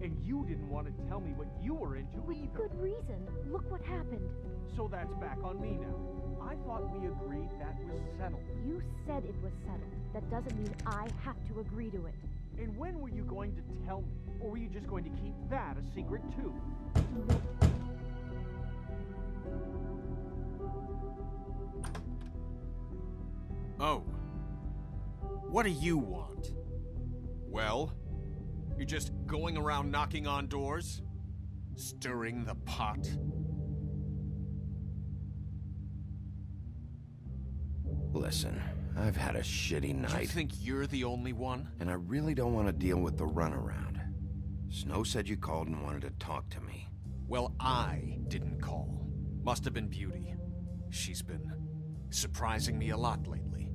And you didn't want to tell me what you were into either. Good reason. Look what happened. So that's back on me now. I thought we agreed that was settled. You said it was settled. That doesn't mean I have to agree to it. And when were you going to tell me? Or were you just going to keep that a secret too? Oh. What do you want? Well, you're just going around knocking on doors? Stirring the pot? Listen, I've had a shitty night. You think you're the only one? And I really don't want to deal with the runaround. Snow said you called and wanted to talk to me. Well, I didn't call. Must have been Beauty. She's been surprising me a lot lately.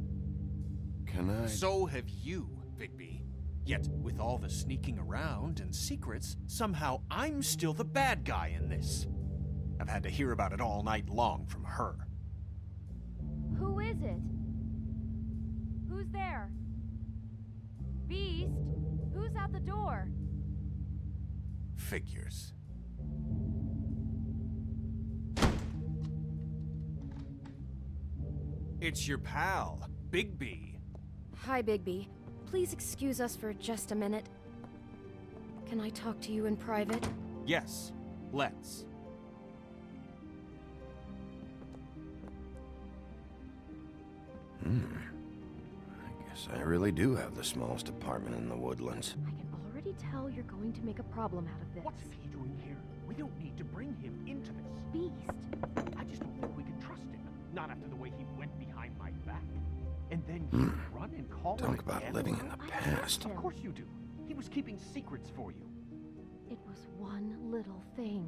Can I? So have you, Bigby. Yet, with all the sneaking around and secrets, somehow I'm still the bad guy in this. I've had to hear about it all night long from her. Who is it? Who's there? Beast? Who's out the door? Figures. It's your pal, Bigby. Hi, Bigby. Please excuse us for just a minute. Can I talk to you in private? Yes, let's. I guess I really do have the smallest apartment in the Woodlands. I can already tell you're going to make a problem out of this. What's he doing here? We don't need to bring him into this. Beast? I just don't think we can trust him. Not after the way he went behind my back. And then you run and call him Talk about again? living in the I past. trust Of course you do. He was keeping secrets for you. It was one little thing.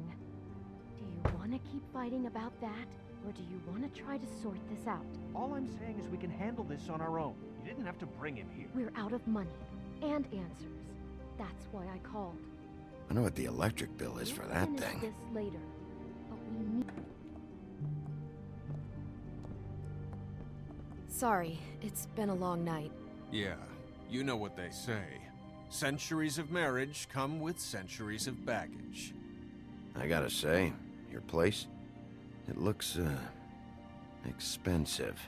Do you want to keep fighting about that? Or do you want to try to sort this out? All I'm saying is we can handle this on our own. You didn't have to bring him here. We're out of money and answers. That's why I called. I know what the electric bill is for We'll that finish thing. this later, but we need... Sorry, it's been a long night. Yeah, you know what they say. Centuries of marriage come with centuries of baggage. I gotta say, your place, it looks, expensive.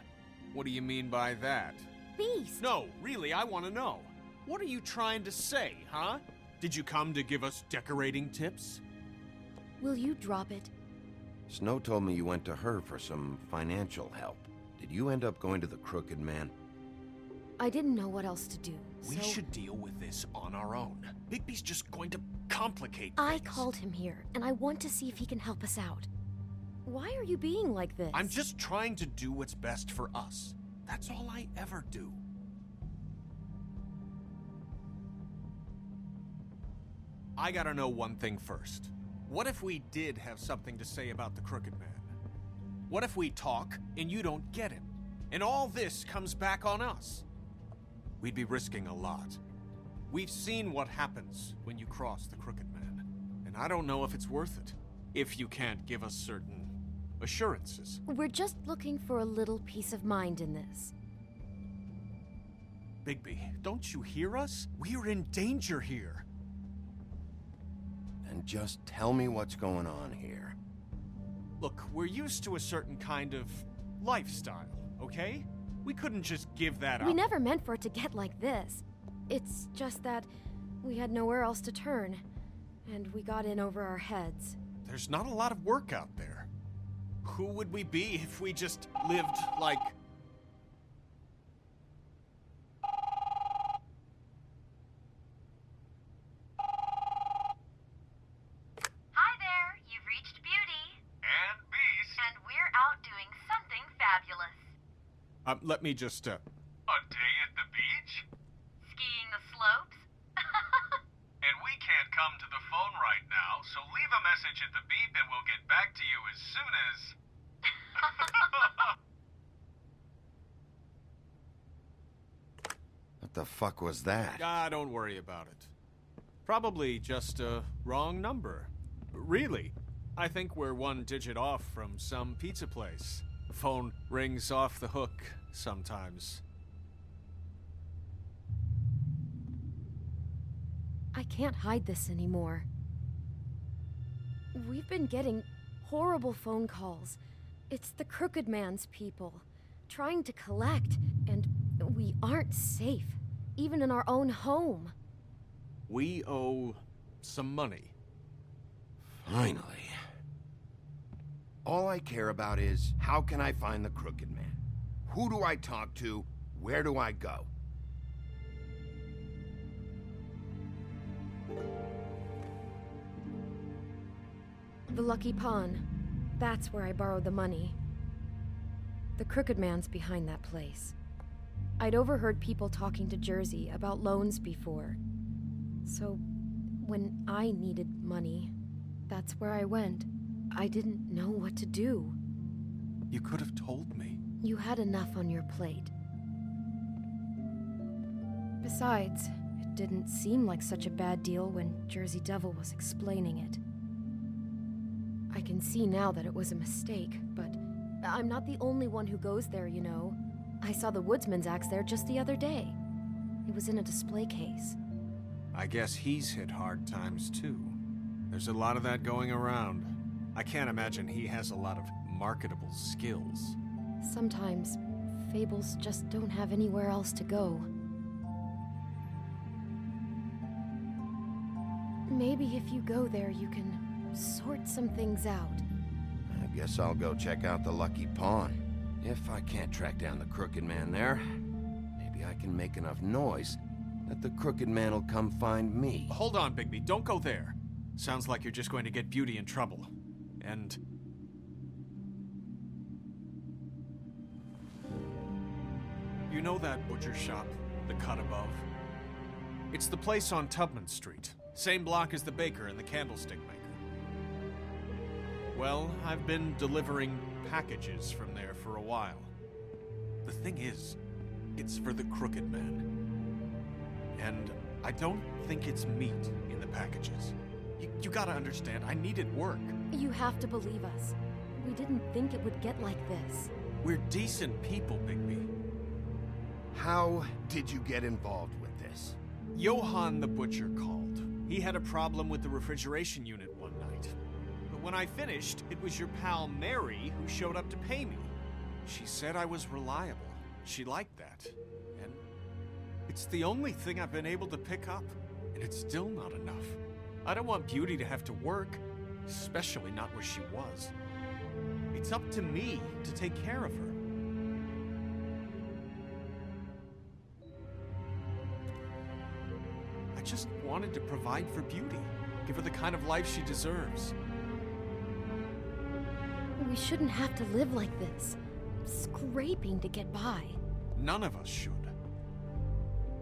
What do you mean by that? Beast! No, really, I want to know. What are you trying to say, huh? Did you come to give us decorating tips? Will you drop it? Snow told me you went to her for some financial help. Did you end up going to the Crooked Man? I didn't know what else to do, We so should deal with this on our own. Bigby's just going to complicate I things. called him here, and I want to see if he can help us out. Why are you being like this? I'm just trying to do what's best for us. That's all I ever do. I gotta know one thing first. What if we did have something to say about the Crooked Man? What if we talk and you don't get him? And all this comes back on us? We'd be risking a lot. We've seen what happens when you cross the Crooked Man. And I don't know if it's worth it. If you can't give us certain assurances. We're just looking for a little peace of mind in this. Bigby, don't you hear us? We're in danger here. And just tell me what's going on here. Look, we're used to a certain kind of lifestyle, okay? We couldn't just give that up. We never meant for it to get like this. It's just that we had nowhere else to turn, and we got in over our heads. There's not a lot of work out there. Who would we be if we just lived like... Hi there, you've reached Beauty. And Beast. And we're out doing something fabulous. Let me just, A day at the beach? Skiing the slopes? And we can't come to the phone right now, so leave a message at the beep and we'll get back to you as soon as... What the fuck was that? Ah, don't worry about it. Probably just a wrong number. Really, I think we're one digit off from some pizza place. The phone rings off the hook sometimes. I can't hide this anymore. We've been getting horrible phone calls. It's the Crooked Man's people, trying to collect, and we aren't safe, even in our own home. We owe some money. Finally. All I care about is, how can I find the Crooked Man? Who do I talk to? Where do I go? The Lucky Pawn. That's where I borrowed the money. The Crooked Man's behind that place. I'd overheard people talking to Jersey about loans before. So, when I needed money, that's where I went. I didn't know what to do. You could have told me. You had enough on your plate. Besides, it didn't seem like such a bad deal when Jersey Devil was explaining it. I can see now that it was a mistake, but I'm not the only one who goes there, you know. I saw the Woodsman's axe there just the other day. It was in a display case. I guess he's hit hard times too. There's a lot of that going around. I can't imagine he has a lot of marketable skills. Sometimes, fables just don't have anywhere else to go. Maybe if you go there, you can sort some things out. I guess I'll go check out the Lucky Pawn. If I can't track down the Crooked Man there, maybe I can make enough noise that the Crooked Man will come find me. Hold on, Bigby. Don't go there. Sounds like you're just going to get Beauty in trouble. And... you know that butcher shop, the cut above? It's the place on Tubman Street. Same block as the baker and the candlestick maker. Well, I've been delivering packages from there for a while. The thing is, it's for the Crooked Man. And I don't think it's meat in the packages. You gotta understand, I needed work. You have to believe us. We didn't think it would get like this. We're decent people, Bigby. How did you get involved with this? Johann the butcher called. He had a problem with the refrigeration unit one night. But when I finished, it was your pal Mary who showed up to pay me. She said I was reliable. She liked that. And it's the only thing I've been able to pick up. And it's still not enough. I don't want Beauty to have to work, especially not where she was. It's up to me to take care of her. I just wanted to provide for Beauty, give her the kind of life she deserves. We shouldn't have to live like this, scraping to get by. None of us should.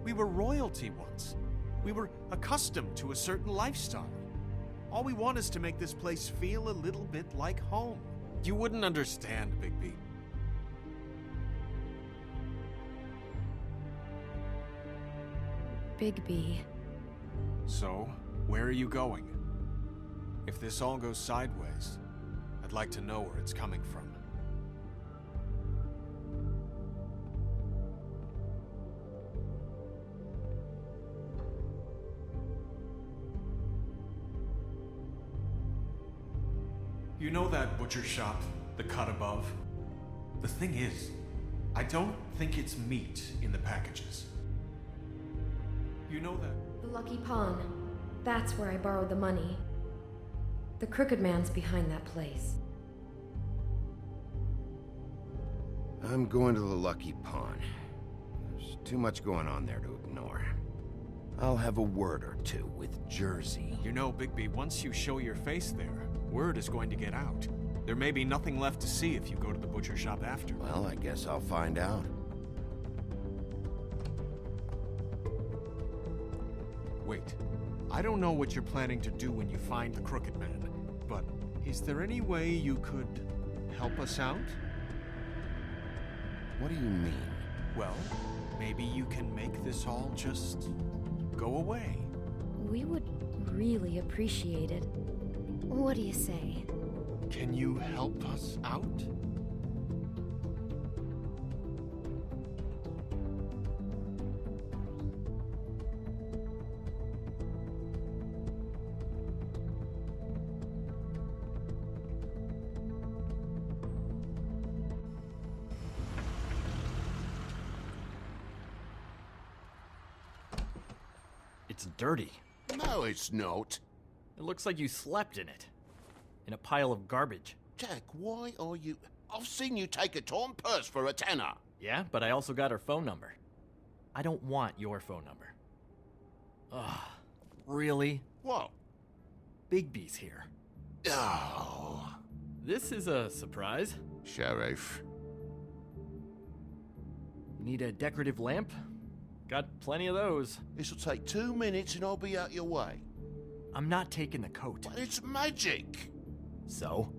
We were royalty once. We were accustomed to a certain lifestyle. All we want is to make this place feel a little bit like home. You wouldn't understand, Bigby. Bigby. So, where are you going? If this all goes sideways, I'd like to know where it's coming from. You know that butcher shop, the cut above? The thing is, I don't think it's meat in the packages. You know that... The Lucky Pawn. That's where I borrowed the money. The Crooked Man's behind that place. I'm going to the Lucky Pawn. There's too much going on there to ignore. I'll have a word or two with Jersey. You know, Bigby, once you show your face there, word is going to get out. There may be nothing left to see if you go to the butcher shop after. Well, I guess I'll find out. Wait, I don't know what you're planning to do when you find the Crooked Man, but is there any way you could help us out? What do you mean? Well, maybe you can make this all just go away. We would really appreciate it. What do you say? Can you help us out? It's dirty. No, it's not. It looks like you slept in it. In a pile of garbage. Jack, why are you... I've seen you take a torn purse for a tenner. Yeah, but I also got her phone number. I don't want your phone number. Ugh. Really? What? Bigby's here. Oh. This is a surprise. Sheriff. Need a decorative lamp? Got plenty of those. This'll take 2 minutes and I'll be out your way. I'm not taking the coat. But it's magic. So?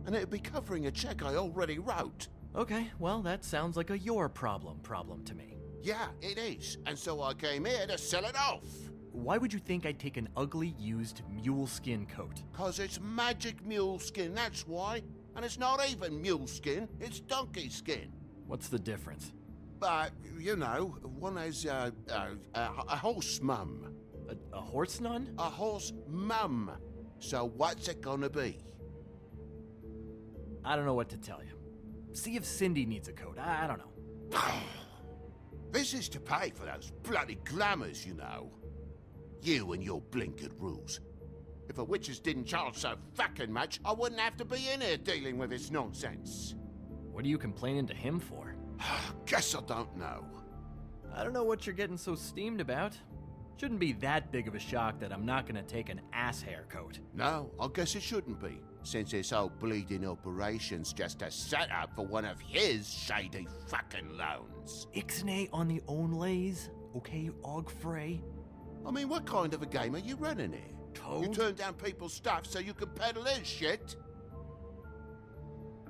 And it'd be covering a check I already wrote. Okay, well, that sounds like a your problem to me. Yeah, it is. And so I came here to sell it off. Why would you think I'd take an ugly, used mule skin coat? 'Cause it's magic mule skin, that's why. And it's not even mule skin, it's donkey skin. What's the difference? But, you know, one has a horse mum. A horse nun? A horse mum. So what's it gonna be? I don't know what to tell you. See if Cindy needs a coat. I don't know. This is to pay for those bloody glamours, you know. You and your blinkered rules. If a witches didn't charge so fucking much, I wouldn't have to be in here dealing with this nonsense. What are you complaining to him for? Guess I don't know. I don't know what you're getting so steamed about. Shouldn't be that big of a shock that I'm not gonna take an ass hair coat. No, I guess it shouldn't be, since this whole bleeding operation's just a setup for one of his shady fucking loans. Ixnay on the onlays, okay, Ogfrey? I mean, what kind of a game are you running here? Toad? You turn down people's stuff so you can peddle his shit?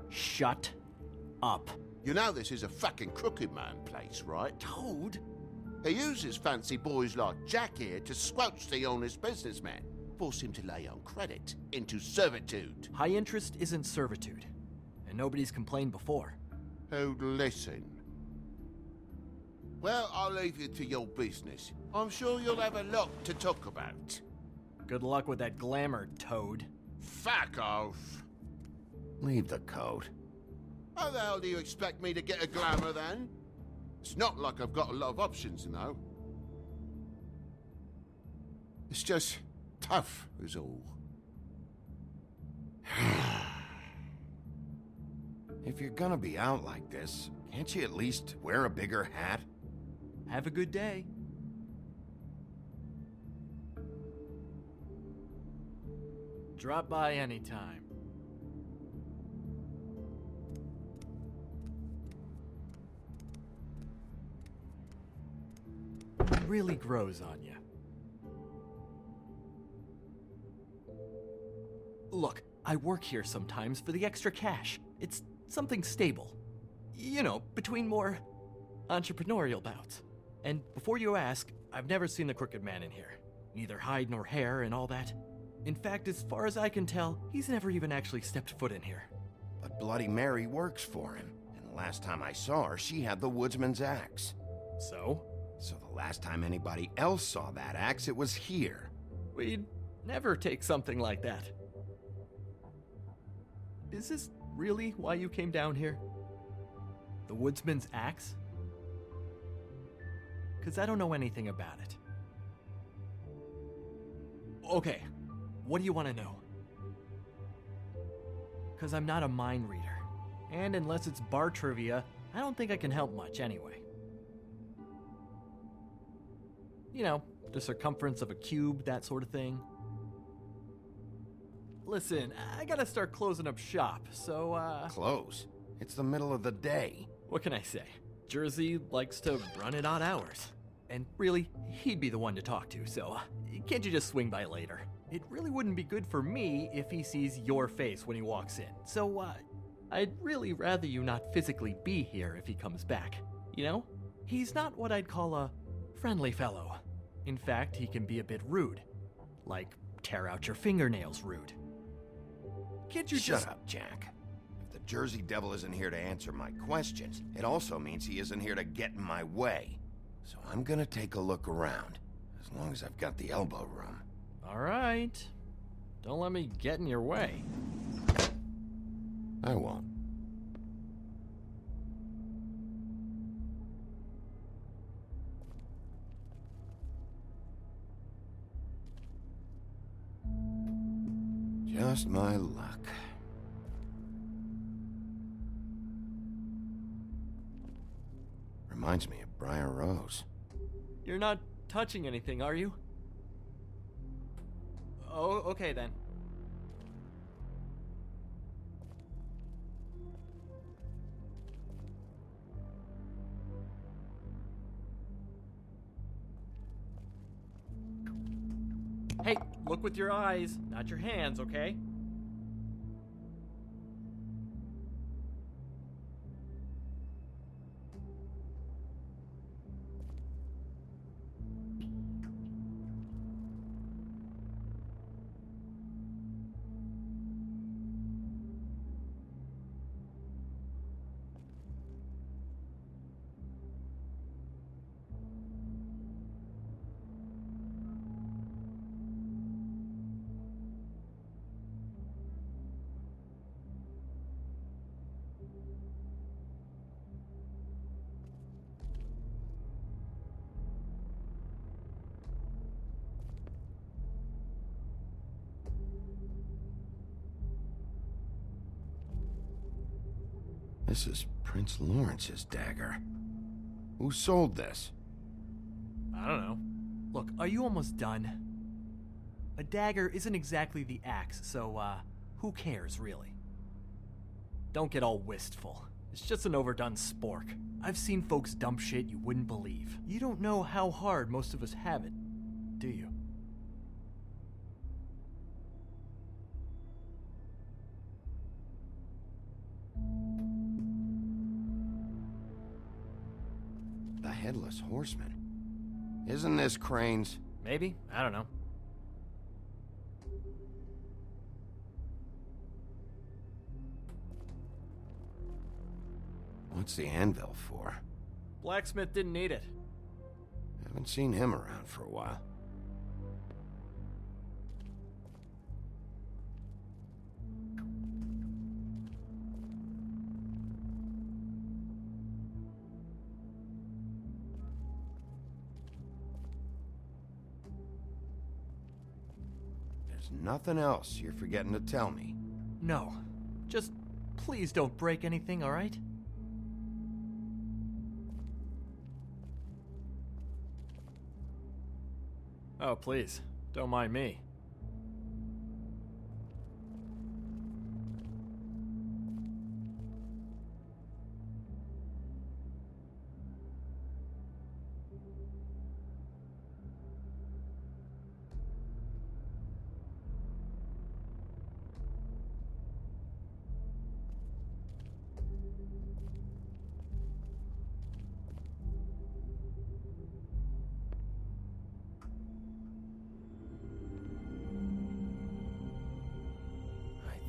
Shut up. You know this is a fucking crooked man place, right? Toad? He uses fancy boys like Jack here to squelch the honest businessman, force him to lay on credit into servitude. High interest isn't servitude, and nobody's complained before. Who'd listen? Well, I'll leave you to your business. I'm sure you'll have a lot to talk about. Good luck with that glamour, Toad. Fuck off. Leave the coat. How the hell do you expect me to get a glamour then? It's not like I've got a lot of options, you know. It's just tough, is all. If you're gonna be out like this, can't you at least wear a bigger hat? Have a good day. Drop by anytime. Really grows on you. Look, I work here sometimes for the extra cash. It's something stable. You know, between more entrepreneurial bouts. And before you ask, I've never seen the Crooked Man in here. Neither hide nor hair and all that. In fact, as far as I can tell, he's never even actually stepped foot in here. But Bloody Mary works for him, and the last time I saw her, she had the woodsman's axe. So? So the last time anybody else saw that axe, it was here. We'd never take something like that. Is this really why you came down here? The woodsman's axe? 'Cause I don't know anything about it. Okay, what do you want to know? 'Cause I'm not a mind reader. And unless it's bar trivia, I don't think I can help much anyway. You know, the circumference of a cube, that sort of thing. Listen, I gotta start closing up shop, so, Close. It's the middle of the day. what can I say? Jersey likes to run at odd hours. And really, he'd be the one to talk to, so can't you just swing by later? It really wouldn't be good for me if he sees your face when he walks in, so, I'd really rather you not physically be here if he comes back, you know? He's not what I'd call a friendly fellow. In fact, he can be a bit rude. Like, tear out your fingernails rude. Can't you Shut up, Jack. If the Jersey Devil isn't here to answer my questions, it also means he isn't here to get in my way. So I'm gonna take a look around, as long as I've got the elbow room. All right. Don't let me get in your way. I won't. Just my luck. Reminds me of Briar Rose. You're not touching anything, are you? Oh, okay then. Hey, look with your eyes, not your hands, okay? This is Prince Lawrence's dagger. Who sold this? I don't know. Look, are you almost done? A dagger isn't exactly the axe, so, who cares, really? Don't get all wistful. It's just an overdone spork. I've seen folks dump shit you wouldn't believe. You don't know how hard most of us have it, do you? The Headless Horseman. Isn't this Crane's? Maybe? I don't know. What's the anvil for? Blacksmith didn't need it. Haven't seen him around for a while. There's nothing else you're forgetting to tell me. No. Just please don't break anything, all right? Oh, please. Don't mind me.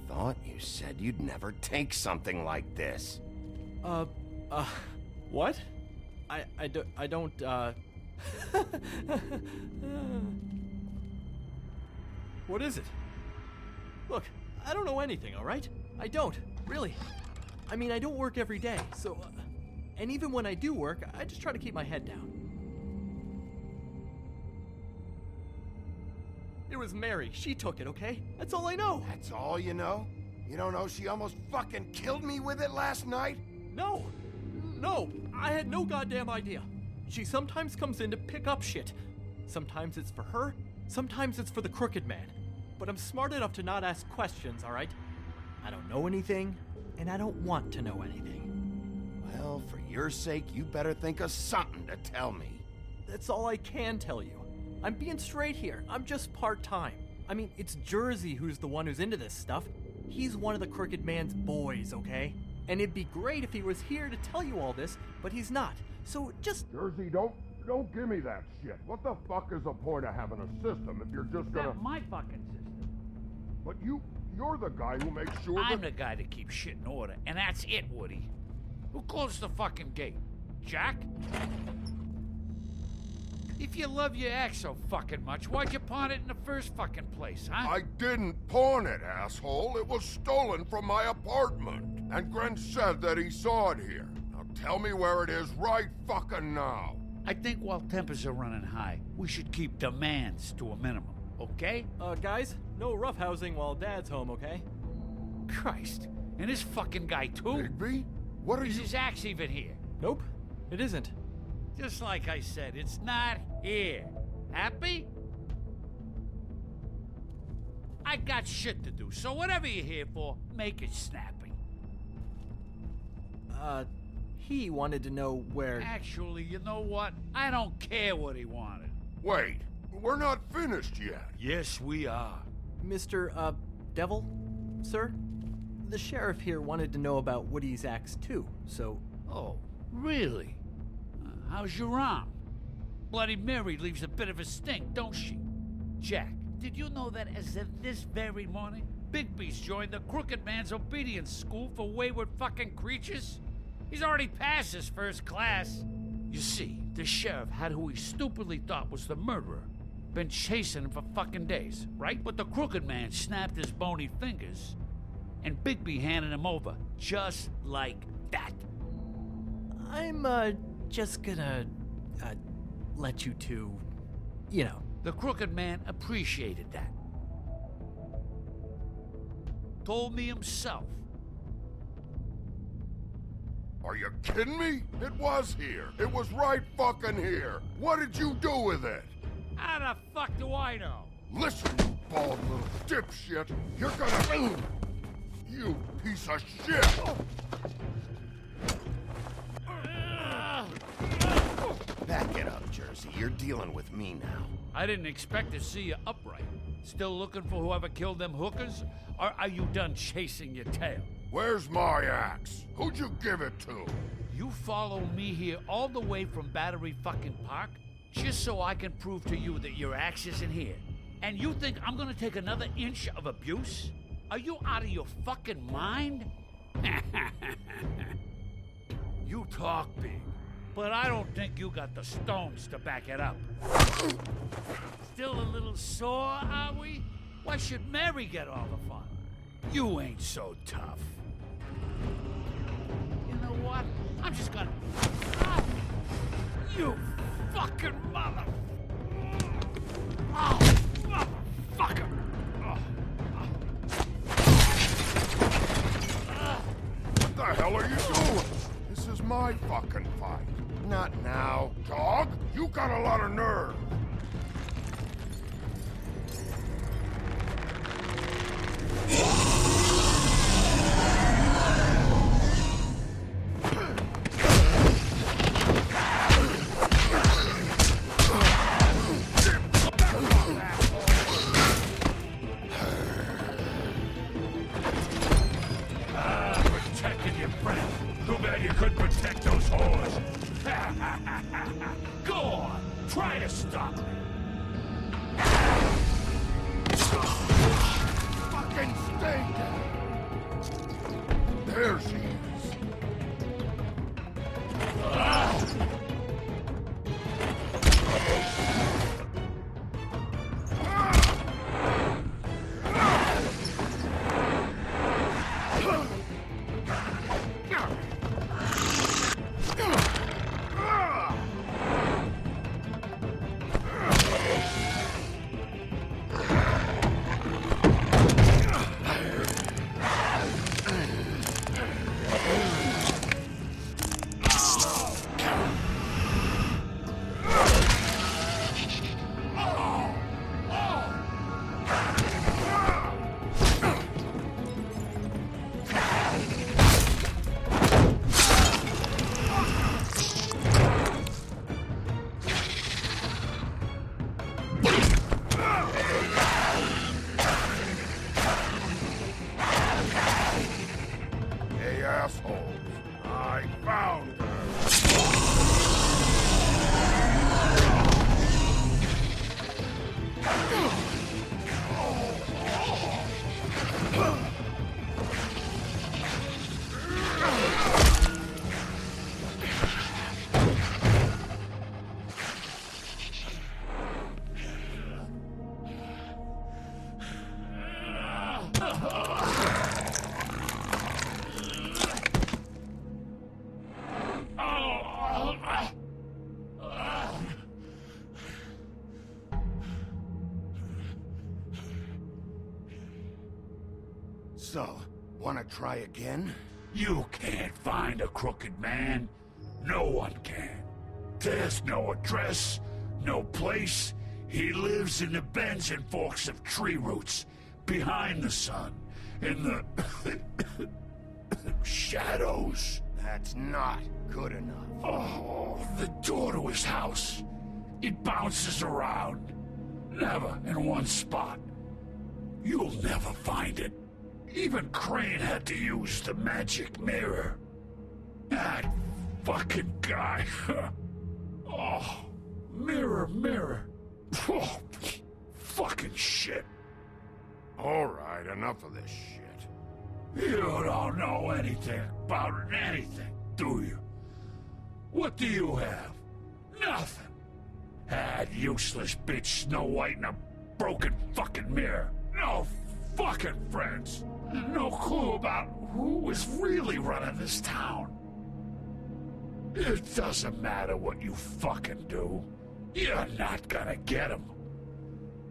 Thought you said you'd never take something like this. What? I don't, What is it? Look, I don't know anything, all right? I don't, really. I mean, I don't work every day, so, and even when I do work, I just try to keep my head down. It was Mary. She took it, okay? That's all I know. That's all you know? You don't know she almost fucking killed me with it last night? No, I had no goddamn idea. She sometimes comes in to pick up shit. Sometimes it's for her, sometimes it's for the Crooked Man. But I'm smart enough to not ask questions, all right? I don't know anything, and I don't want to know anything. Well, for your sake, you better think of something to tell me. That's all I can tell you. I'm being straight here. I'm just part-time. I mean, it's Jersey who's the one who's into this stuff. He's one of the Crooked Man's boys, okay? And it'd be great if he was here to tell you all this, but he's not. So just Jersey, don't give me that shit. What the fuck is the point of having a system if you're just gonna... Not my fucking system. But you're the guy who makes sure I'm that... the guy that keeps shit in order, and that's it, Woody. Who closed the fucking gate? Jack? If you love your ex so fucking much, why'd you pawn it in the first fucking place, huh? I didn't pawn it, asshole. It was stolen from my apartment. And Gren said that he saw it here. Now tell me where it is right fucking now. I think while tempers are running high, we should keep demands to a minimum, okay? guys, no roughhousing while Dad's home, okay? Christ. And this fucking guy, too? Bigby? What are Is you... his axe even here? Nope, it isn't. Just like I said, it's not here. Happy? I got shit to do, so whatever you're here for, make it snappy. He wanted to know where... Actually, you know what? I don't care what he wanted. Wait, we're not finished yet. Yes, we are. Mr. Devil, sir? The sheriff here wanted to know about Woody's axe, too, so... Oh, really? How's your arm? Bloody Mary leaves a bit of a stink, don't she? Jack, did you know that as of this very morning, Bigby's joined the Crooked Man's Obedience School for Wayward Fucking Creatures? He's already passed his first class. You see, the sheriff had who he stupidly thought was the murderer. Been chasing him for fucking days, right? But the Crooked Man snapped his bony fingers, and Bigby handed him over just like that. I'm, just gonna, let you two, you know. The Crooked Man appreciated that. Told me himself. Are you kidding me? It was here. It was right fucking here. What did you do with it? How the fuck do I know? Listen, you bald little dipshit. You're gonna... You piece of shit! Back it up, Jersey. You're dealing with me now. I didn't expect to see you upright. Still looking for whoever killed them hookers? Or are you done chasing your tail? Where's my axe? Who'd you give it to? You follow me here all the way from Battery fucking Park just so I can prove to you that your axe isn't here. And you think I'm gonna take another inch of abuse? Are you out of your fucking mind? You talk big, but I don't think you got the stones to back it up. Still a little sore, are we? Why should Mary get all the fun? You ain't so tough. You know what? I'm just gonna... Ah! You fucking mother... Oh, motherfucker! What the hell are you doing? This is my fucking fight. Not now. Dog, you got a lot of nerve. Protecting your friend. Too bad you couldn't protect those whores. Go on, try to stop me. Fucking stay down. There she is. Hey, assholes. I found her. So, wanna try again? You can't find a crooked man. No one can. There's no address, no place. He lives in the bends and forks of tree roots, behind the sun, in the shadows. That's not good enough. Oh, the door to his house. It bounces around. Never in one spot. You'll never find it. Even Crane had to use the magic mirror. That fucking guy. Oh, mirror, mirror. Oh, fucking shit. Alright, enough of this shit. You don't know anything about anything, do you? What do you have? Nothing. That useless bitch Snow White and a broken fucking mirror. No fucking friends. And no clue about who is really running this town. It doesn't matter what you fucking do. You're not gonna get him.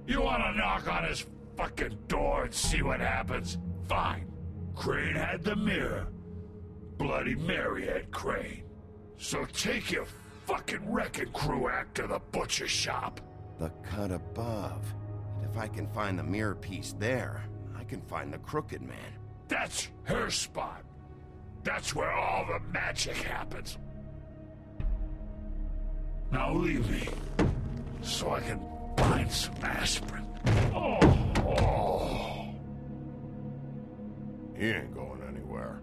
You wanna knock on his fucking door and see what happens? Fine. Crane had the mirror. Bloody Mary had Crane. So take your fucking wrecking crew act to the butcher shop. The cut above. And if I can find the mirror piece there, I can find the Crooked Man. That's her spot. That's where all the magic happens. Now leave me, so I can find some aspirin. Oh. He ain't going anywhere.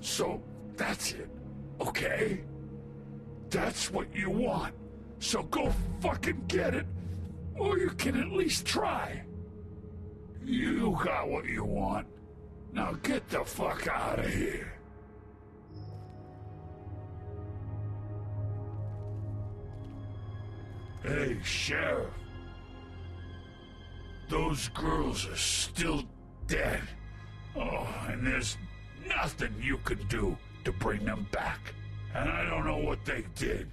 So that's it, okay? That's what you want. So go fucking get it, or you can at least try. You got what you want. Now get the fuck out of here. Hey, Sheriff. Those girls are still dead. Oh, and there's nothing you can do to bring them back. And I don't know what they did,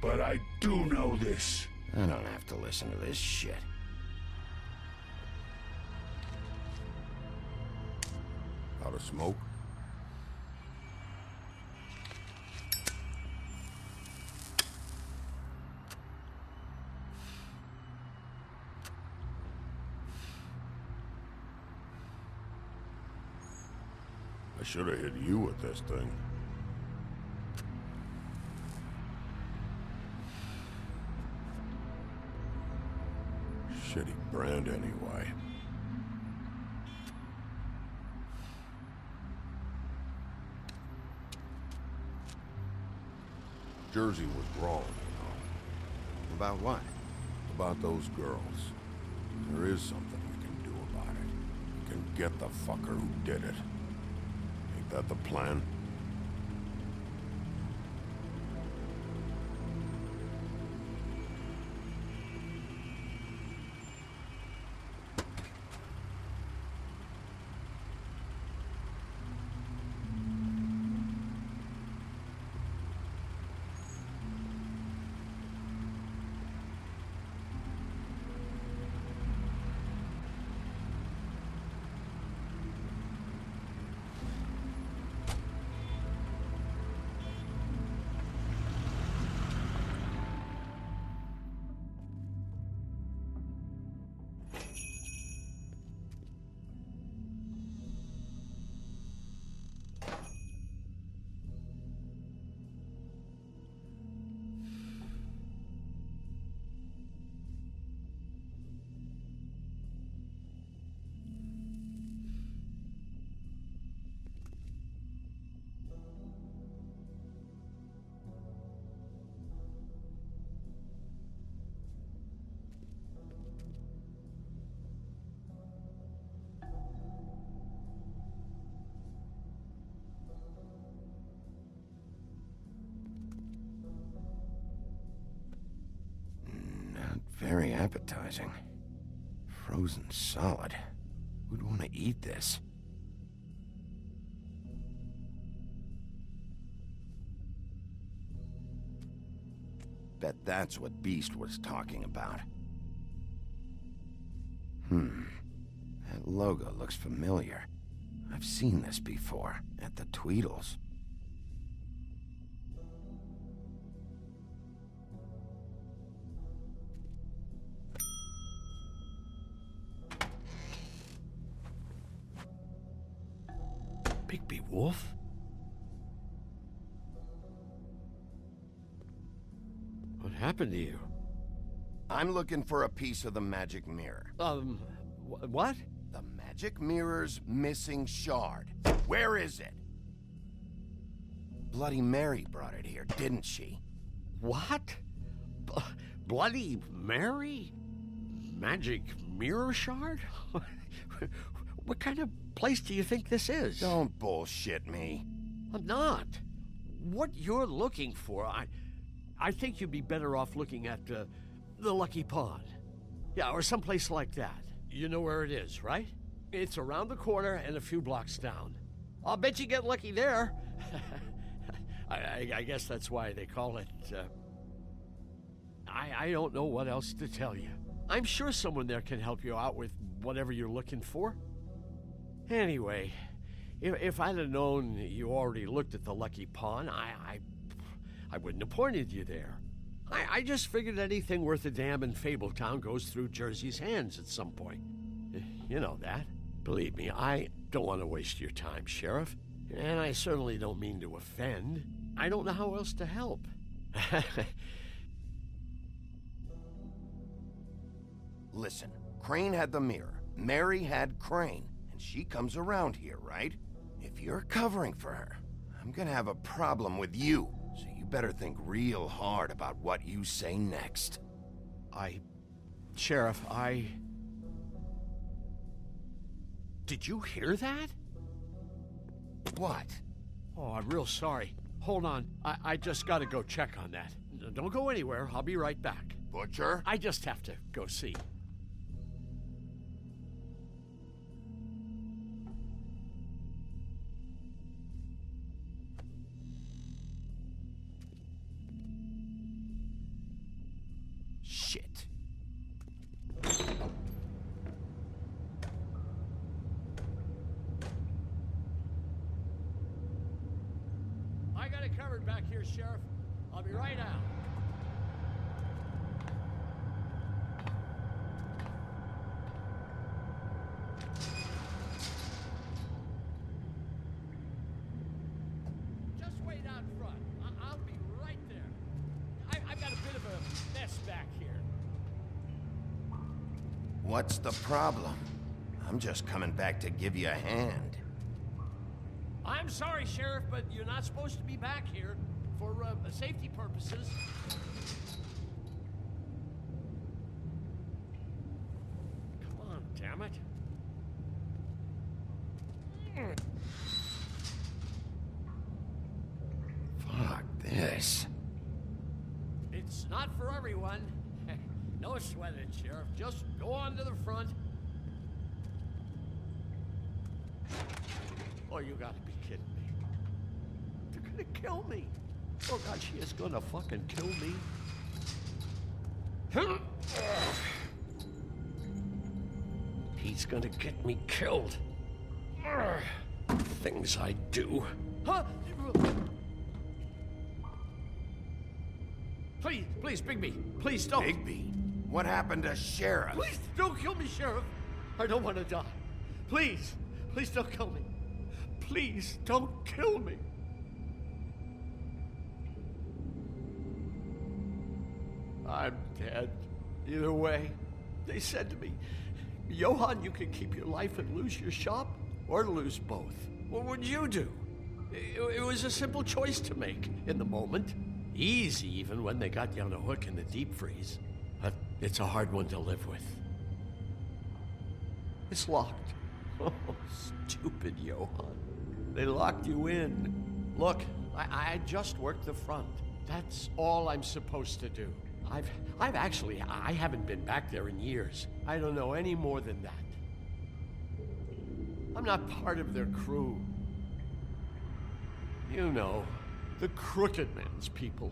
but I do know this. I don't have to listen to this shit. Out of smoke? I should have hit you with this thing. Shitty brand anyway. Jersey was wrong, you know. About what? About those girls. There is something we can do about it. We can get the fucker who did it. Ain't that the plan? Very appetizing. Frozen solid. Who'd want to eat this? Bet that's what Beast was talking about. That logo looks familiar. I've seen this before, at the Tweedles. Bigby Wolf? What happened to you? I'm looking for a piece of the magic mirror. What? The magic mirror's missing shard. Where is it? Bloody Mary brought it here, didn't she? What? Bloody Mary? Magic mirror shard? What kind of place do you think this is? Don't bullshit me. I'm not. What you're looking for, I think you'd be better off looking at the Lucky Pawn. Yeah, or someplace like that. You know where it is, right? It's around the corner and a few blocks down. I'll bet you get lucky there. I guess that's why they call it, I don't know what else to tell you. I'm sure someone there can help you out with whatever you're looking for. Anyway, if I'd have known you already looked at the Lucky Pawn, I wouldn't have pointed you there. I just figured anything worth a damn in Fabletown goes through Jersey's hands at some point. You know that. Believe me, I don't want to waste your time, Sheriff. And I certainly don't mean to offend. I don't know how else to help. Listen, Crane had the mirror. Mary had Crane. And she comes around here, right? If you're covering for her, I'm gonna have a problem with you. So you better think real hard about what you say next. Sheriff, Did you hear that? What? Oh, I'm real sorry. Hold on. I just gotta go check on that. Don't go anywhere. I'll be right back. Butcher? I just have to go see. Shit. I got it covered back here, Sheriff. I'll be right out. Just wait out front. I'll be right there. I've got a bit of a mess back here. What's the problem? I'm just coming back to give you a hand. I'm sorry, Sheriff, but you're not supposed to be back here for safety purposes. Come on, damn it. Fuck this. It's not for everyone. No sweat it, Sheriff. Just go on to the front. Oh, you gotta be kidding me. They're gonna kill me. Oh, God, she is gonna fucking kill me. He's gonna get me killed. Things I do. Huh? Please, Bigby. Please don't. Bigby? What happened to Sheriff? Please don't kill me, Sheriff. I don't want to die. Please don't kill me. Please don't kill me. I'm dead. Either way, they said to me, Johann, you can keep your life and lose your shop, or lose both. What would you do? It was a simple choice to make in the moment. Easy, even when they got you on a hook in the deep freeze. But it's a hard one to live with. It's locked. Oh, stupid Johann. They locked you in. Look, I just worked the front. That's all I'm supposed to do. I haven't been back there in years. I don't know any more than that. I'm not part of their crew. You know, the Crooked Man's people.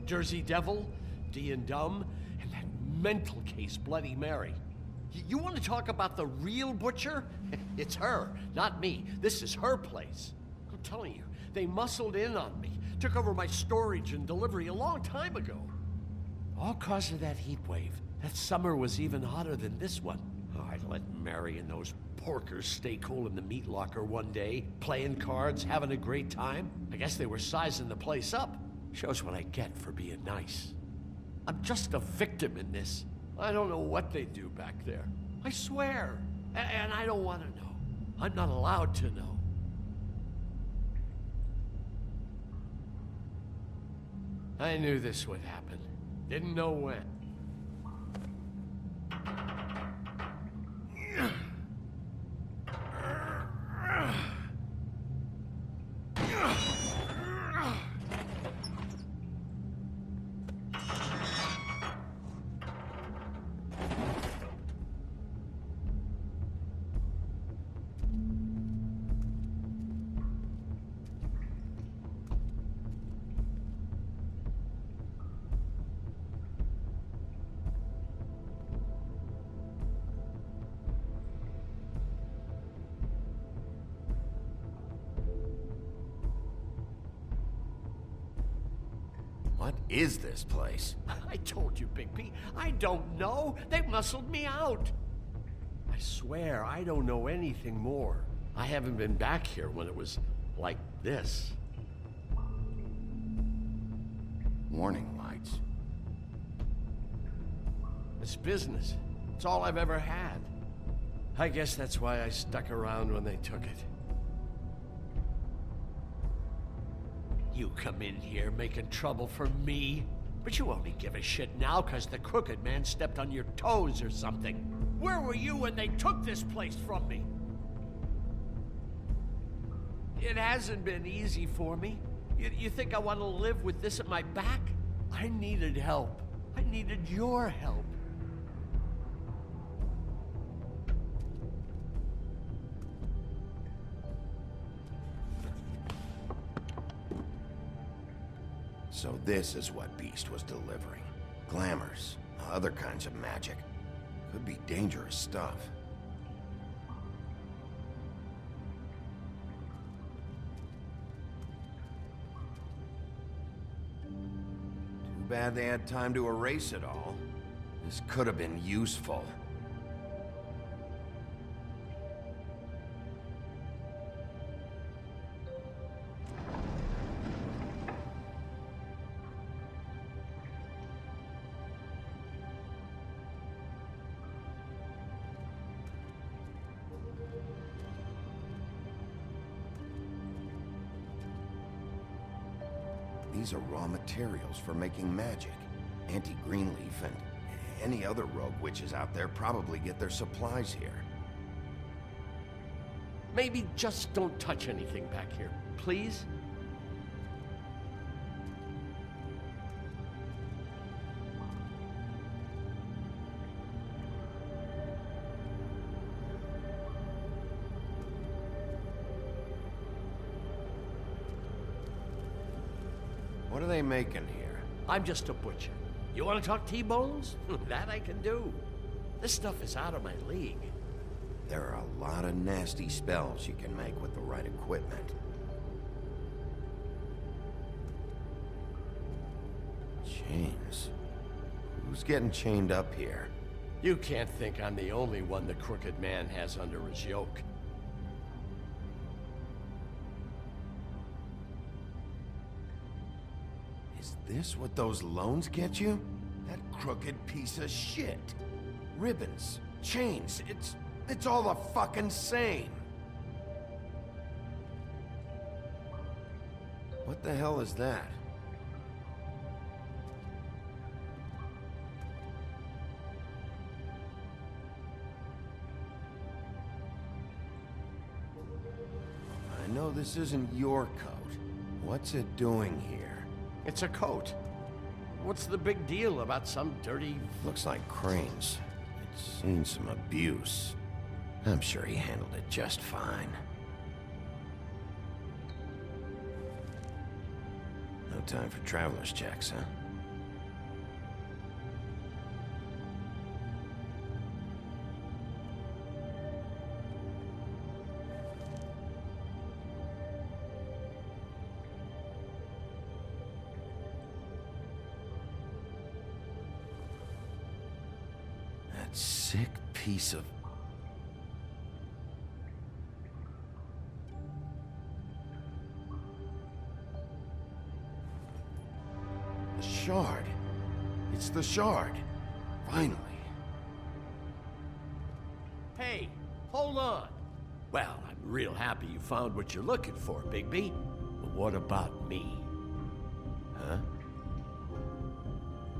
Jersey Devil, D and Dumb, and that mental case, Bloody Mary. You want to talk about the real butcher? It's her, not me. This is her place. I'm telling you, they muscled in on me, took over my storage and delivery a long time ago. All cause of that heat wave. That summer was even hotter than this one. Oh, I let Mary and those porkers stay cool in the meat locker one day, playing cards, having a great time. I guess they were sizing the place up. Shows what I get for being nice. I'm just a victim in this. I don't know what they do back there. I swear. And I don't want to know. I'm not allowed to know. I knew this would happen. Didn't know when. What is this place? I told you, Bigby. I don't know. They muscled me out. I swear, I don't know anything more. I haven't been back here when it was like this. Warning lights. It's business. It's all I've ever had. I guess that's why I stuck around when they took it. You come in here making trouble for me, but you only give a shit now because the Crooked Man stepped on your toes or something. Where were you when they took this place from me? It hasn't been easy for me. You think I want to live with this at my back? I needed help. I needed your help. So this is what Beast was delivering. Glamours, other kinds of magic. Could be dangerous stuff. Too bad they had time to erase it all. This could have been useful. These are raw materials for making magic. Auntie Greenleaf and any other rogue witches out there probably get their supplies here. Maybe just don't touch anything back here, please? What are they making here? I'm just a butcher. You want to talk T-bones? That I can do. This stuff is out of my league. There are a lot of nasty spells you can make with the right equipment. Chains. Who's getting chained up here? You can't think I'm the only one the Crooked Man has under his yoke. Is this what those loans get you? That crooked piece of shit. Ribbons, chains, it's all the fucking same. What the hell is that? I know this isn't your coat. What's it doing here? It's a coat. What's the big deal about some dirty... Looks like Crane's. It's seen some abuse. I'm sure he handled it just fine. No time for traveler's checks, huh? That sick piece of... The shard. It's the shard. Finally. Hey, hold on. Well, I'm real happy you found what you're looking for, Bigby. But what about me? Huh?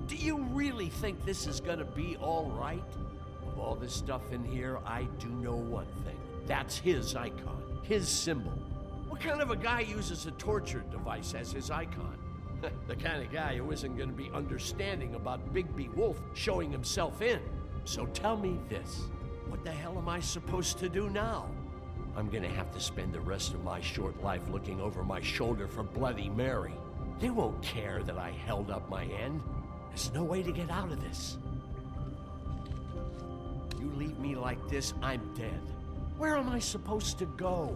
Do you really think this is gonna be all right? Of all this stuff in here, I do know one thing. That's his icon, his symbol. What kind of a guy uses a torture device as his icon? The kind of guy who isn't gonna be understanding about Bigby Wolf showing himself in. So tell me this. What the hell am I supposed to do now? I'm gonna have to spend the rest of my short life looking over my shoulder for Bloody Mary. They won't care that I held up my end. There's no way to get out of this. You leave me like this, I'm dead. Where am I supposed to go?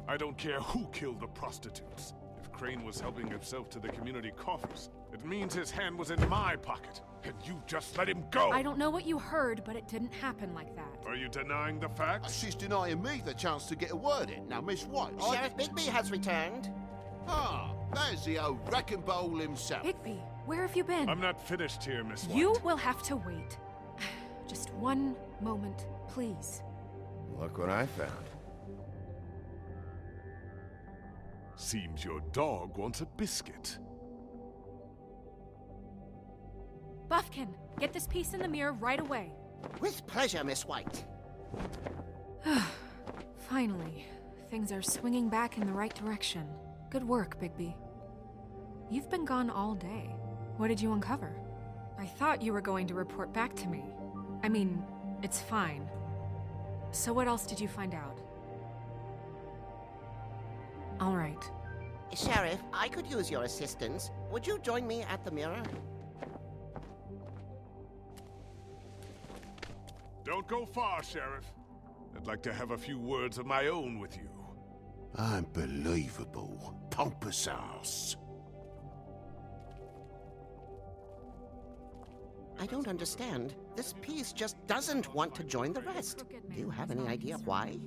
I don't care who killed the prostitutes. If Crane was helping himself to the community coffers, it means his hand was in my pocket, and you just let him go! I don't know what you heard, but it didn't happen like that. Are you denying the facts? She's denying me the chance to get a word in. Now, Miss White, Sheriff Bigby has returned. Ah, there's the old wrecking ball himself. Bigby, where have you been? I'm not finished here, Miss White. You will have to wait. Just one moment, please. Look what I found. Seems your dog wants a biscuit. Buffkin, get this piece in the mirror right away. With pleasure, Miss White. Finally, things are swinging back in the right direction. Good work, Bigby. You've been gone all day. What did you uncover? I thought you were going to report back to me. I mean, it's fine. So what else did you find out? All right. Sheriff, I could use your assistance. Would you join me at the mirror? Don't go far, Sheriff. I'd like to have a few words of my own with you. Unbelievable. Pompous ass. I don't understand. This piece just doesn't want to join the rest. Do you have any idea why?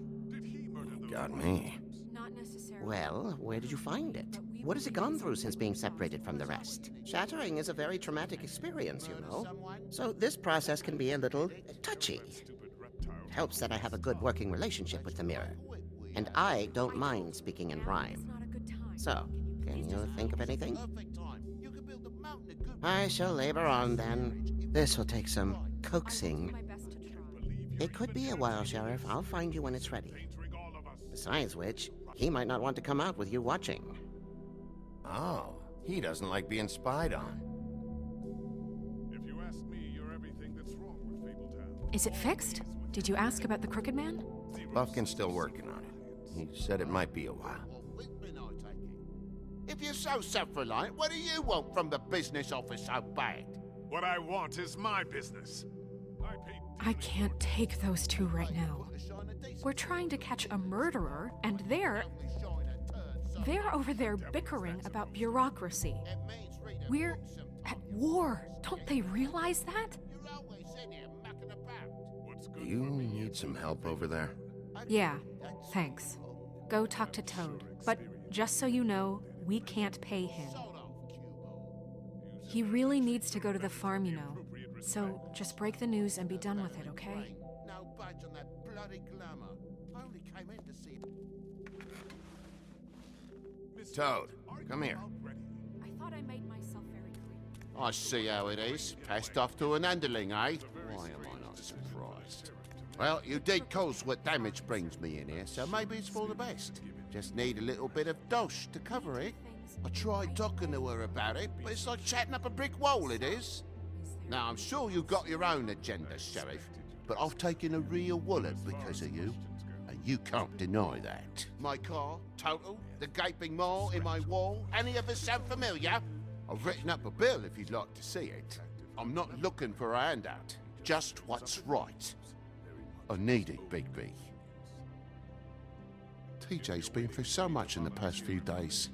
Got me. Not necessarily. Well, where did you find it? What has it gone through since being separated from the rest? Shattering is a very traumatic experience, you know. So this process can be a little touchy. It helps that I have a good working relationship with the mirror. And I don't mind speaking in rhyme. So, can you think of anything? I shall labor on, then. This will take some coaxing. It could be a while, Sheriff. I'll find you when it's ready. Besides which, he might not want to come out with you watching. Oh, he doesn't like being spied on. If you ask me, you're everything that's wrong with Fabletown. Is it fixed? Did you ask about the Crooked Man? Buffkin's still working on it. He said it might be a while. If you're so self-reliant, what do you want from the business office so bad? What I want is my business. I can't take those two right now. We're trying to catch a murderer, and they're over there bickering about bureaucracy. We're at war. Don't they realize that? Do you need some help over there? Yeah, thanks. Go talk to Toad. But just so you know, we can't pay him. He really needs to go to the farm, you know. So just break the news and be done with it, okay? No budge on that bloody glamour. I only came in to see... Toad, come here. I thought I made myself very clear. I see how it is. Passed off to an underling, eh? Why am I not surprised? Well, you did cause what damage brings me in here, so maybe it's for the best. Just need a little bit of dosh to cover it. I tried talking to her about it, but it's like chatting up a brick wall, it is. Now, I'm sure you've got your own agenda, Sheriff, but I've taken a real wallet because of you, and you can't deny that. My car, total, the gaping maw in my wall, any of us sound familiar? I've written up a bill if you'd like to see it. I'm not looking for a handout, just what's right. I need it, Bigby. TJ's been through so much in the past few days.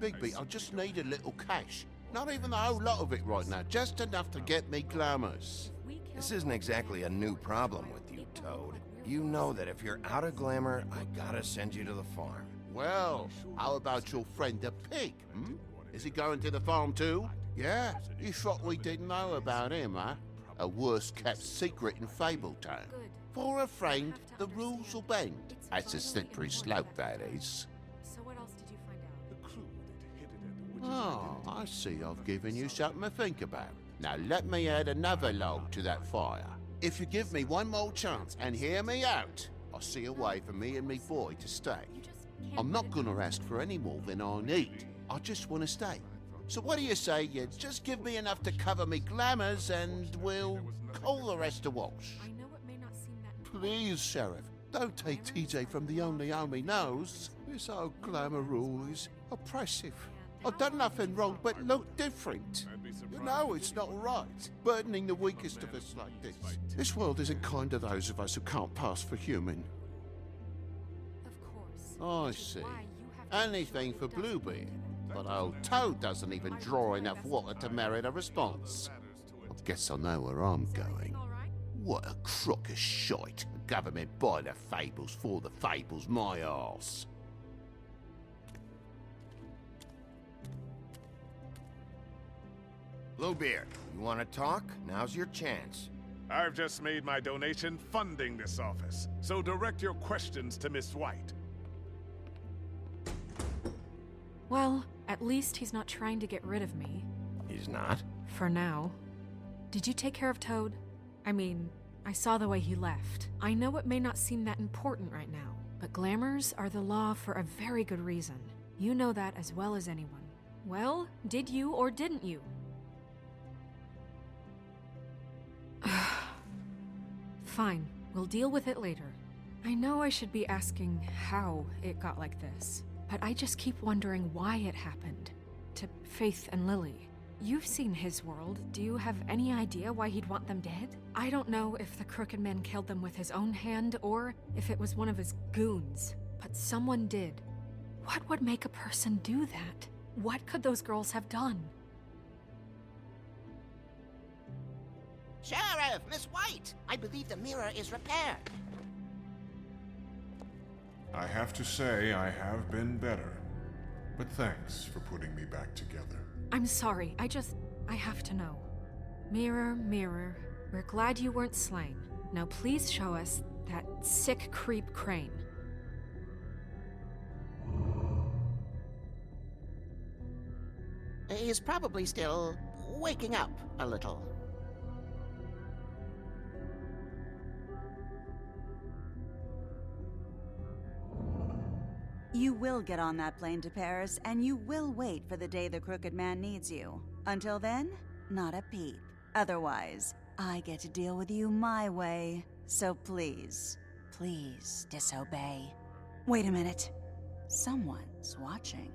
Bigby, I just need a little cash. Not even a whole lot of it right now, just enough to get me glamours. This isn't exactly a new problem with you, Toad. You know that if you're out of glamour, I gotta send you to the farm. Well, how about your friend the pig, hmm? Is he going to the farm too? Yeah? You thought we didn't know about him, huh? A worst-kept secret in Fabletown. For a friend, the rules will bend. That's a slippery slope, that is. So what else did you find out? Oh, I see I've given you something to think about. Now let me add another log to that fire. If you give me one more chance and hear me out, I'll see a way for me and me boy to stay. I'm not gonna ask for any more than I need. I just want to stay. So what do you say you just give me enough to cover me glamours and we'll call the rest a wash? I know it may not seem that Please, Sheriff, don't take TJ from the only home he knows. This old glamour rule is oppressive. I've done nothing wrong but look different. You know it's not right, burdening the weakest of us like this. This world isn't kind to those of us who can't pass for human. Of course. I see. Anything for Bluebeard. But old Toad doesn't even draw enough water to merit a response. I guess I know where I'm going. What a crock of shite. The government buy the fables for the fables, my arse. Bluebeard, you want to talk? Now's your chance. I've just made my donation funding this office, so direct your questions to Miss White. Well, at least he's not trying to get rid of me. He's not? For now. Did you take care of Toad? I mean, I saw the way he left. I know it may not seem that important right now, but glamours are the law for a very good reason. You know that as well as anyone. Well, did you or didn't you? Fine, we'll deal with it later. I know I should be asking how it got like this, but I just keep wondering why it happened. To Faith and Lily. You've seen his world. Do you have any idea why he'd want them dead? I don't know if the Crooked Man killed them with his own hand or if it was one of his goons, but someone did. What would make a person do that? What could those girls have done? Sheriff, Miss White! I believe the mirror is repaired. I have to say I have been better. But thanks for putting me back together. I'm sorry, I have to know. Mirror, mirror, we're glad you weren't slain. Now please show us that sick creep Crane. He's probably still waking up a little. You will get on that plane to Paris, and you will wait for the day the Crooked Man needs you. Until then, not a peep. Otherwise, I get to deal with you my way. So please, please disobey. Wait a minute. Someone's watching.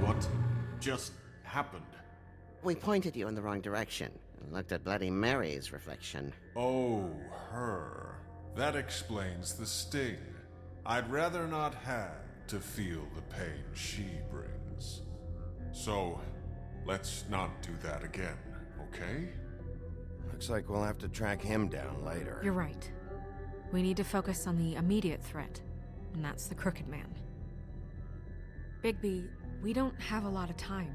What just happened? We pointed you in the wrong direction and looked at Bloody Mary's reflection. Oh, her. That explains the sting. I'd rather not have to feel the pain she brings. So, let's not do that again, okay? Looks like we'll have to track him down later. You're right. We need to focus on the immediate threat, and that's the Crooked Man. Bigby, we don't have a lot of time.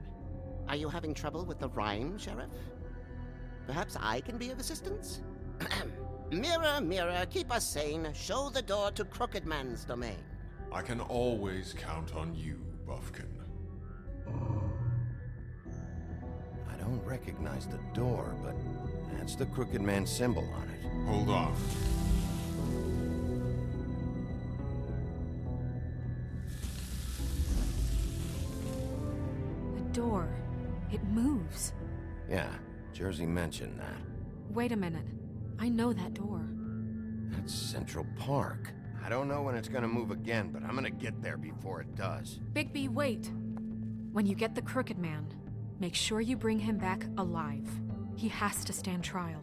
Are you having trouble with the rhyme, Sheriff? Perhaps I can be of assistance? Mirror, mirror, keep us sane. Show the door to Crooked Man's domain. I can always count on you, Buffkin. I don't recognize the door, but that's the Crooked Man symbol on it. Hold on. door. It moves. Yeah, Jersey mentioned that. Wait a minute. I know that door. That's Central Park. I don't know when it's gonna move again, but I'm gonna get there before it does. Bigby, wait. When you get the Crooked Man, make sure you bring him back alive. He has to stand trial.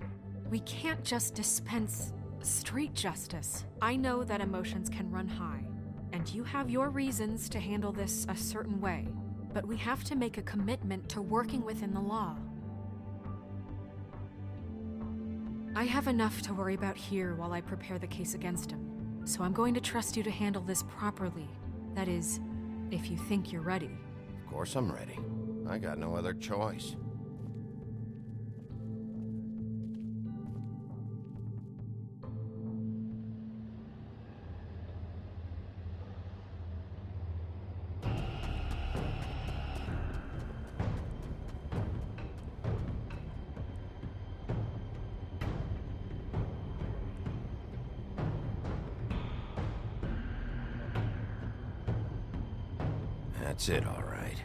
We can't just dispense street justice. I know that emotions can run high, and you have your reasons to handle this a certain way, but we have to make a commitment to working within the law. I have enough to worry about here while I prepare the case against him, so I'm going to trust you to handle this properly. That is, if you think you're ready. Of course I'm ready. I got no other choice. That's it, all right.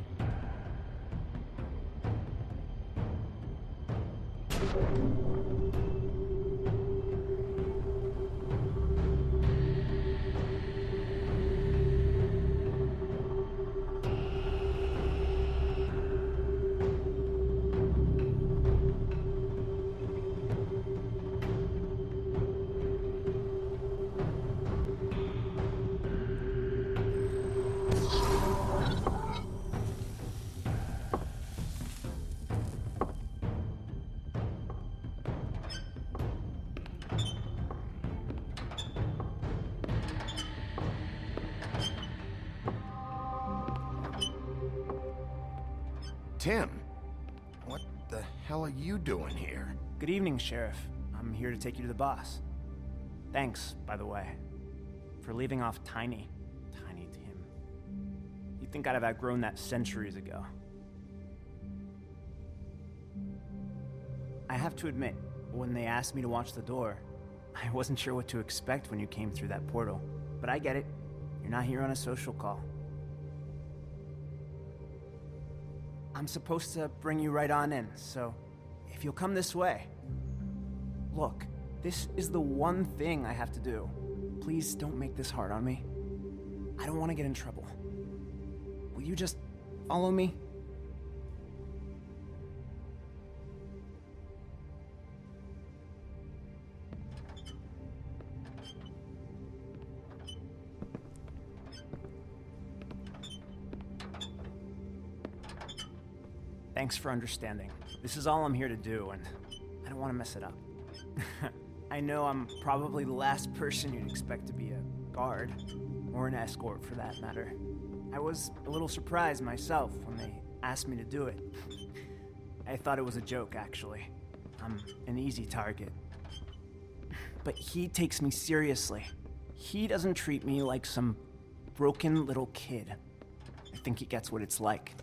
Tim, what the hell are you doing here? Good evening, Sheriff. I'm here to take you to the boss. Thanks, by the way, for leaving off Tiny. Tiny Tim. You'd think I'd have outgrown that centuries ago. I have to admit, when they asked me to watch the door, I wasn't sure what to expect when you came through that portal. But I get it. You're not here on a social call. I'm supposed to bring you right on in, so if you'll come this way. Look, this is the one thing I have to do. Please don't make this hard on me. I don't want to get in trouble. Will you just follow me? Thanks for understanding. This is all I'm here to do, and I don't want to mess it up. I know I'm probably the last person you'd expect to be a guard, or an escort for that matter. I was a little surprised myself when they asked me to do it. I thought it was a joke, actually. I'm an easy target. But he takes me seriously. He doesn't treat me like some broken little kid. I think he gets what it's like.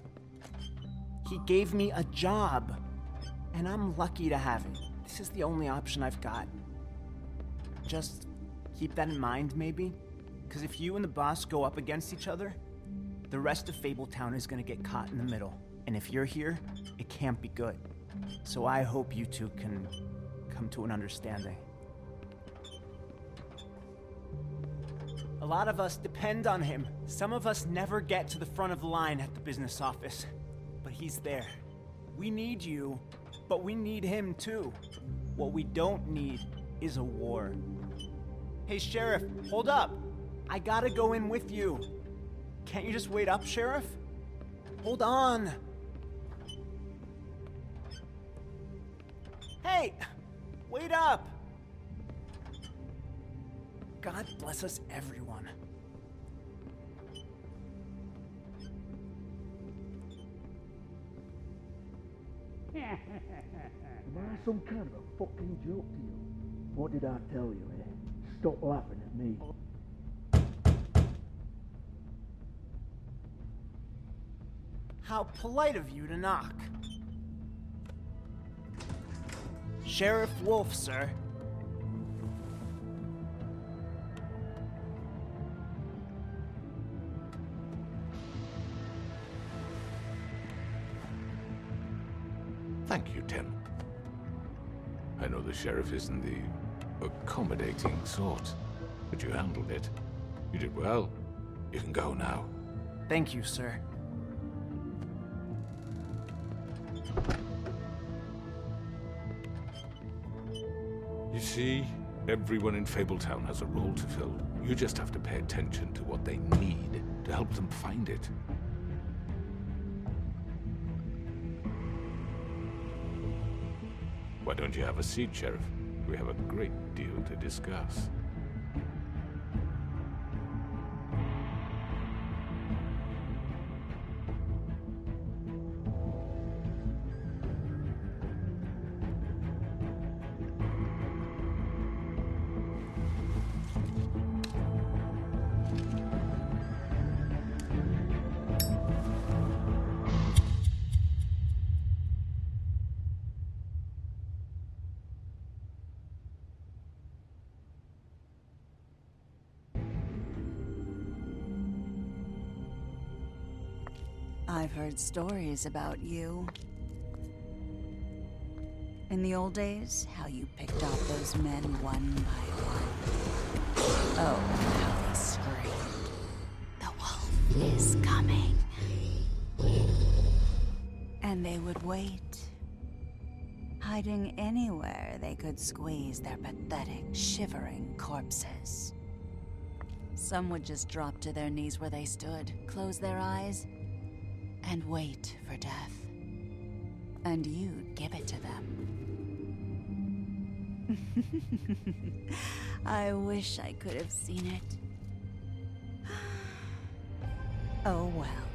He gave me a job, and I'm lucky to have it. This is the only option I've got. Just keep that in mind, maybe? Because if you and the boss go up against each other, the rest of Fabletown is gonna get caught in the middle. And if you're here, it can't be good. So I hope you two can come to an understanding. A lot of us depend on him. Some of us never get to the front of the line at the business office. But he's there. We need you, but we need him too. What we don't need is a war. Hey, Sheriff, hold up. I gotta go in with you. Can't you just wait up, Sheriff? Hold on. Hey, wait up. God bless us, everyone. Am I some kind of a fucking joke to you? What did I tell you, eh? Stop laughing at me. How polite of you to knock. Sheriff Wolf, sir. Thank you, Tim. I know the sheriff isn't the accommodating sort, but you handled it. You did well. You can go now. Thank you, sir. You see, everyone in Fabletown has a role to fill. You just have to pay attention to what they need to help them find it. Why don't you have a seat, Sheriff? We have a great deal to discuss. I've heard stories about you. In the old days, how you picked off those men one by one. Oh, how they screamed. The wolf is coming. And they would wait, hiding anywhere they could squeeze their pathetic, shivering corpses. Some would just drop to their knees where they stood, close their eyes, and wait for death. And you'd give it to them. I wish I could have seen it. Oh well.